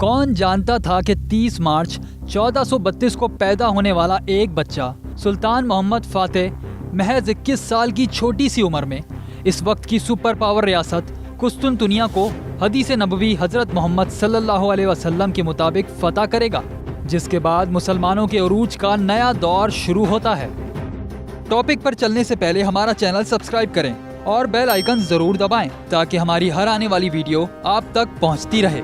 کون جانتا تھا کہ 30 مارچ 1432 کو پیدا ہونے والا ایک بچہ سلطان محمد فاتح محض 21 سال کی چھوٹی سی عمر میں اس وقت کی سپر پاور ریاست قسطنطنیہ کو حدیث نبوی حضرت محمد صلی اللہ علیہ وسلم کے مطابق فتح کرے گا، جس کے بعد مسلمانوں کے عروج کا نیا دور شروع ہوتا ہے۔ ٹاپک پر چلنے سے پہلے ہمارا چینل سبسکرائب کریں اور بیل آئیکن ضرور دبائیں تاکہ ہماری ہر آنے والی ویڈیو آپ تک پہنچتی رہے۔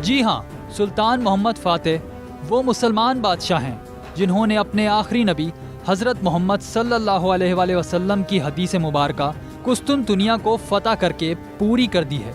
جی ہاں، سلطان محمد فاتح وہ مسلمان بادشاہ ہیں جنہوں نے اپنے آخری نبی حضرت محمد صلی اللہ علیہ وآلہ وسلم کی حدیث مبارکہ قسطنطنیہ کو فتح کر کے پوری کر دی ہے۔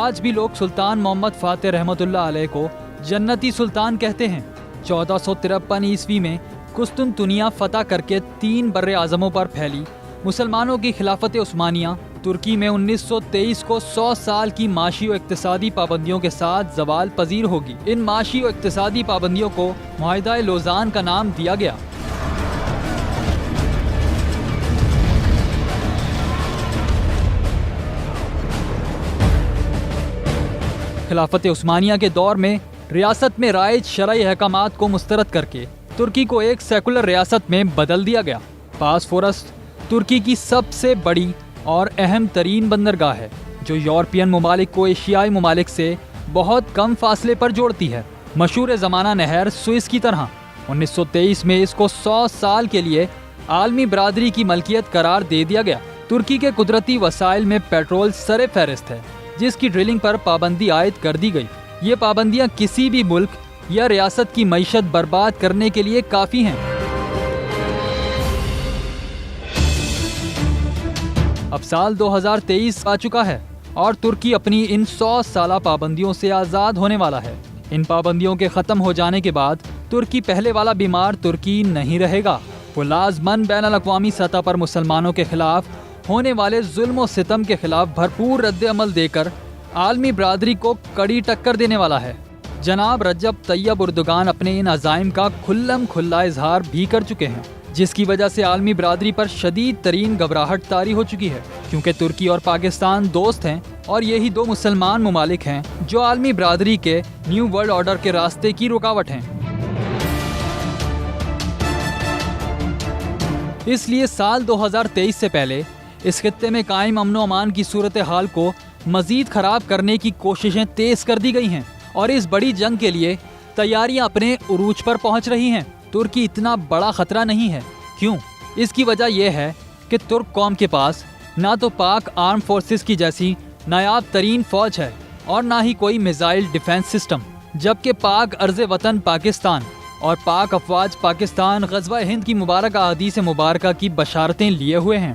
آج بھی لوگ سلطان محمد فاتح رحمۃ اللہ علیہ کو جنتی سلطان کہتے ہیں۔ 1453 عیسوی میں قسطنطنیہ فتح کر کے 3 بر اعظموں پر پھیلی مسلمانوں کی خلافت عثمانیہ ترکی میں 1923 کو 100 سال کی معاشی و اقتصادی پابندیوں کے ساتھ زوال پذیر ہوگی۔ ان معاشی و اقتصادی پابندیوں کو معاہدہ لوزان کا نام دیا گیا۔ خلافت عثمانیہ کے دور میں ریاست میں رائج شرعی احکامات کو مسترد کر کے ترکی کو ایک سیکولر ریاست میں بدل دیا گیا۔ باسفورس ترکی کی سب سے بڑی اور اہم ترین بندرگاہ ہے جو یورپین ممالک کو ایشیائی ممالک سے بہت کم فاصلے پر جوڑتی ہے، مشہور زمانہ نہر سوئس کی طرح۔ 1923 میں اس کو 100 سال کے لیے عالمی برادری کی ملکیت قرار دے دیا گیا۔ ترکی کے قدرتی وسائل میں پیٹرول سر فہرست ہے، جس کی ڈرلنگ پر پابندی عائد کر دی گئی۔ یہ پابندیاں کسی بھی ملک یا ریاست کی معیشت برباد کرنے کے لیے کافی ہیں۔ اب سال 2023 آ چکا ہے اور ترکی اپنی ان 100 سالہ پابندیوں سے آزاد ہونے والا ہے۔ ان پابندیوں کے ختم ہو جانے کے بعد ترکی پہلے والا بیمار ترکی نہیں رہے گا۔ وہ لازماً بین الاقوامی سطح پر مسلمانوں کے خلاف ہونے والے ظلم و ستم کے خلاف بھرپور رد عمل دے کر عالمی برادری کو کڑی ٹکر دینے والا ہے۔ جناب رجب طیب اردگان اپنے ان عزائم کا کھلم کھلا اظہار بھی کر چکے ہیں، جس کی وجہ سے عالمی برادری پر شدید ترین گھبراہٹ طاری ہو چکی ہے، کیونکہ ترکی اور پاکستان دوست ہیں اور یہی 2 مسلمان ممالک ہیں جو عالمی برادری کے نیو ورلڈ آرڈر کے راستے کی رکاوٹ ہیں۔ اس لیے سال 2023 سے پہلے اس خطے میں قائم امن و امان کی صورتحال کو مزید خراب کرنے کی کوششیں تیز کر دی گئی ہیں اور اس بڑی جنگ کے لیے تیاریاں اپنے عروج پر پہنچ رہی ہیں۔ ترکی اتنا بڑا خطرہ نہیں ہے۔ کیوں؟ اس کی وجہ یہ ہے کہ ترک قوم کے پاس نہ تو پاک آرم فورسز کی جیسی نایاب ترین فوج ہے اور نہ ہی کوئی میزائل ڈیفنس سسٹم، جبکہ پاک ارض وطن پاکستان اور پاک افواج پاکستان غزوہ ہند کی مبارک احادیث مبارکہ کی بشارتیں لیے ہوئے ہیں۔